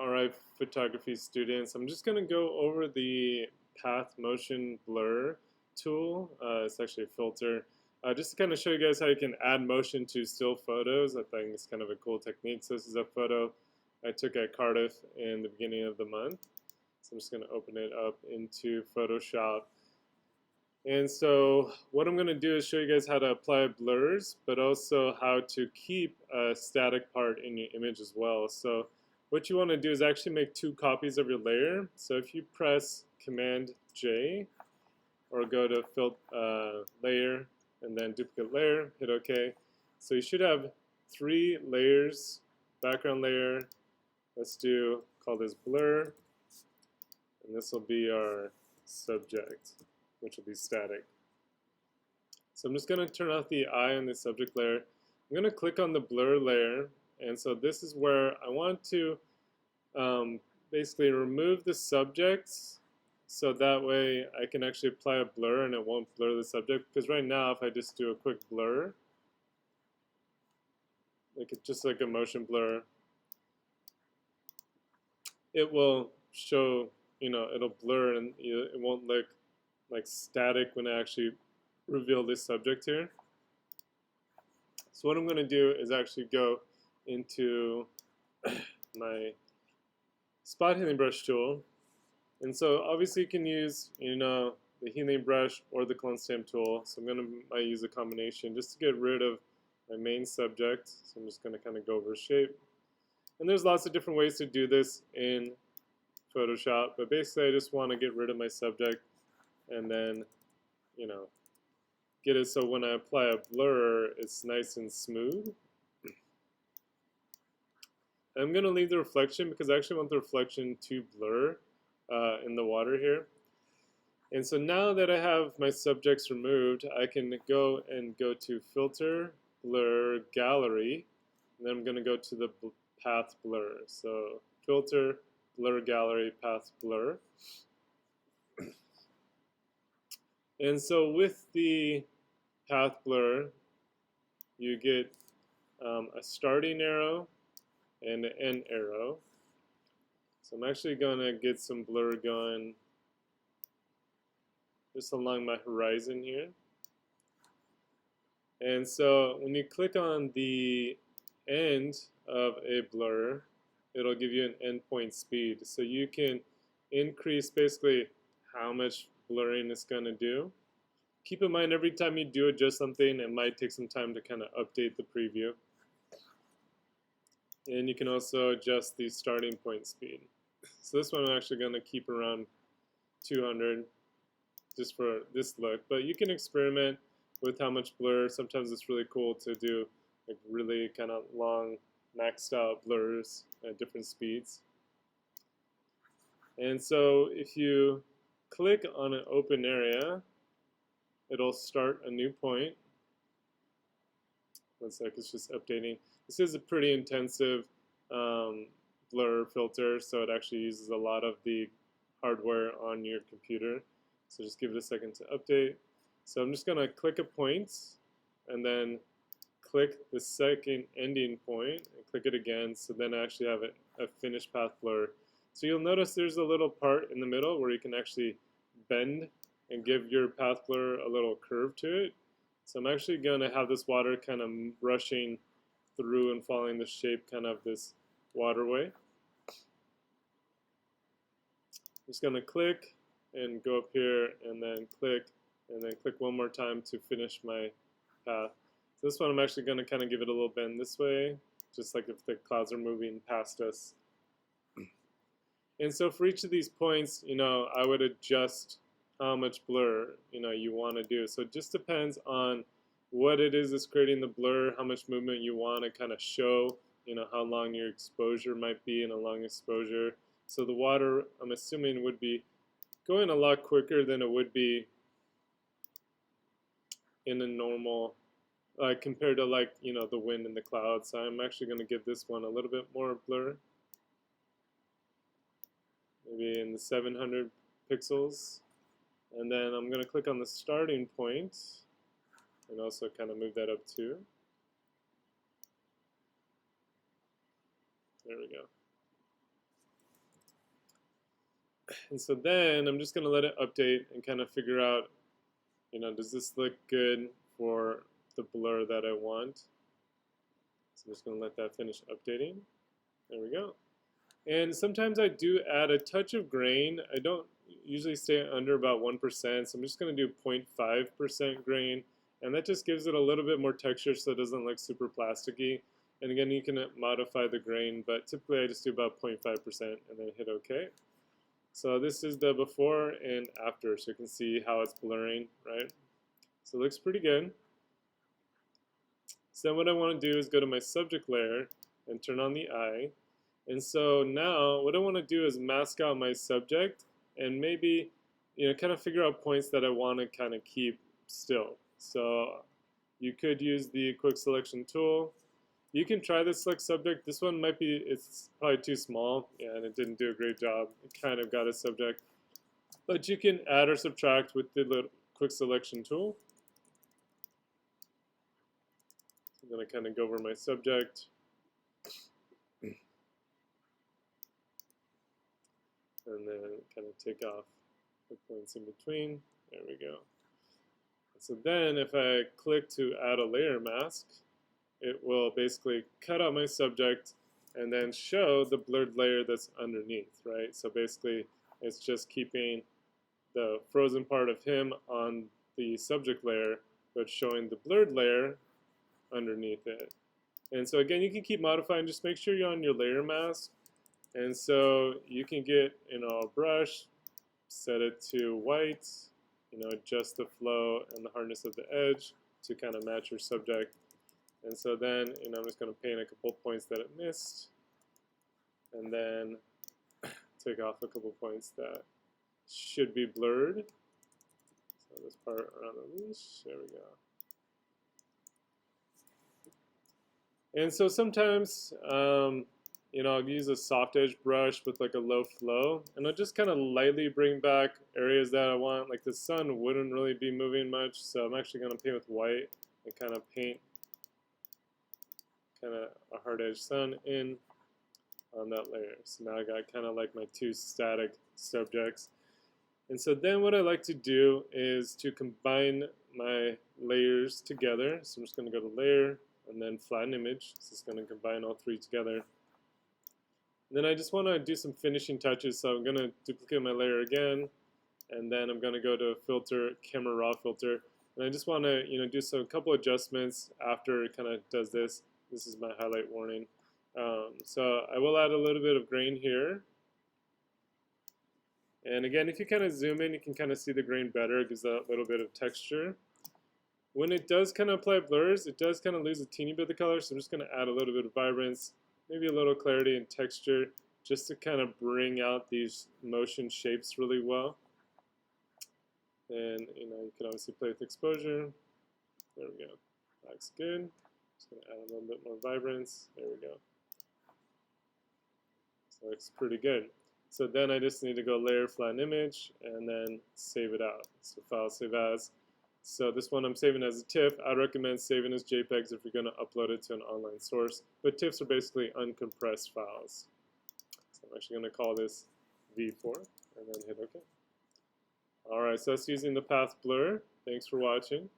Alright, photography students, I'm just going to go over the path motion blur tool. It's actually a filter. Just to kind of show you guys how you can add motion to still photos. I think it's kind of a cool technique. So this is a photo I took at Cardiff in the beginning of the month. So I'm just going to open it up into Photoshop. And so what I'm going to do is show you guys how to apply blurs, but also how to keep a static part in your image as well. So what you want to do is actually make two copies of your layer. So if you press Command J or go to Layer and then Duplicate Layer, hit OK. So you should have three layers, background layer. Let's call this blur, and this will be our subject, which will be static. So I'm just going to turn off the eye on the subject layer. I'm going to click on the blur layer, and so this is where I want to basically remove the subjects, so that way I can actually apply a blur and it won't blur the subject. Because right now, if I just do a quick blur, just like a motion blur, it will show, it'll blur and it won't look like static when I actually reveal this subject here. So what I'm going to do is actually go into my spot healing brush tool, and so obviously you can use the healing brush or the clone stamp tool. So I'm going to use a combination just to get rid of my main subject. So I'm just going to kind of go over shape, and there's lots of different ways to do this in Photoshop, but basically I just want to get rid of my subject and then get it so when I apply a blur it's nice and smooth. I'm going to leave the reflection because I actually want the reflection to blur in the water here. And so now that I have my subjects removed, I can go to Filter, Blur, Gallery, and then I'm going to go to the Path Blur. So Filter, Blur, Gallery, Path Blur. And so with the Path Blur, you get a starting arrow and an end arrow. So I'm actually going to get some blur going just along my horizon here. And so when you click on the end of a blur, it'll give you an endpoint speed. So you can increase basically how much blurring it's going to do. Keep in mind every time you do adjust something, it might take some time to kind of update the preview. And you can also adjust the starting point speed. So this one I'm actually going to keep around 200 just for this look. But you can experiment with how much blur. Sometimes it's really cool to do like really kind of long maxed out blurs at different speeds. And so if you click on an open area, it'll start a new point. One sec, it's just updating. This is a pretty intensive blur filter, so it actually uses a lot of the hardware on your computer. So just give it a second to update. So I'm just going to click a point and then click the second ending point and click it again, so then I actually have a finished path blur. So you'll notice there's a little part in the middle where you can actually bend and give your path blur a little curve to it. So I'm actually going to have this water kind of rushing through and following the shape kind of this waterway. I'm just going to click and go up here and then click one more time to finish my path. So this one I'm actually going to kind of give it a little bend this way, just like if the clouds are moving past us. And so for each of these points, I would adjust how much blur you want to do. So it just depends on what it is that's creating the blur, how much movement you want to kind of show, how long your exposure might be in a long exposure. So the water, I'm assuming, would be going a lot quicker than it would be in a normal, compared to the wind and the clouds. So I'm actually going to give this one a little bit more blur, maybe in the 700 pixels. And then I'm going to click on the starting point and also kind of move that up too. There we go. And so then I'm just going to let it update and kind of figure out, does this look good for the blur that I want? So I'm just going to let that finish updating. There we go. And sometimes I do add a touch of grain. I don't usually stay under about 1%, so I'm just going to do 0.5% grain. And that just gives it a little bit more texture so it doesn't look super plasticky. And again, you can modify the grain, but typically I just do about 0.5% and then hit OK. So this is the before and after, so you can see how it's blurring, right? So it looks pretty good. So then what I want to do is go to my subject layer and turn on the eye. And so now what I want to do is mask out my subject and maybe kind of figure out points that I want to kind of keep still. So you could use the quick selection tool. You can try the select subject. This one might be, it's probably too small, yeah, and it didn't do a great job. It kind of got a subject. But you can add or subtract with the little quick selection tool. I'm going to kind of go over my subject. And then kind of take off the points in between. There we go. So then if I click to add a layer mask, it will basically cut out my subject and then show the blurred layer that's underneath, right? So basically it's just keeping the frozen part of him on the subject layer, but showing the blurred layer underneath it. And so again, you can keep modifying, just make sure you're on your layer mask. And so you can get, a brush, set it to white, adjust the flow and the hardness of the edge to kind of match your subject. And so then, I'm just going to paint a couple points that it missed, and then take off a couple points that should be blurred. So this part around the leash, there we go. And so sometimes, I'll use a soft edge brush with like a low flow, and I'll just kind of lightly bring back areas that I want. Like the sun wouldn't really be moving much, so I'm actually going to paint with white and kind of paint kind of a hard edge sun in on that layer. So now I got kind of like my two static subjects. And so then what I like to do is to combine my layers together. So I'm just going to go to layer and then flatten image. So it's going to combine all three together. And then I just want to do some finishing touches. So I'm going to duplicate my layer again, and then I'm going to go to filter, camera raw filter. And I just want to do a couple adjustments after it kind of does this. This is my highlight warning. So I will add a little bit of grain here. And again, if you kind of zoom in, you can kind of see the grain better. It gives that little bit of texture. When it does kind of apply blurs, it does kind of lose a teeny bit of color. So I'm just going to add a little bit of vibrance, maybe a little clarity and texture, just to kind of bring out these motion shapes really well. And you can obviously play with exposure. There we go. Looks good. Just going to add a little bit more vibrance. There we go. So it looks pretty good. So then I just need to go layer, flatten image, and then save it out. So file, save as. So this one I'm saving as a TIFF. I'd recommend saving as JPEGs if you're going to upload it to an online source. But TIFFs are basically uncompressed files. So I'm actually going to call this V4 and then hit OK. All right, so that's using the path blur. Thanks for watching.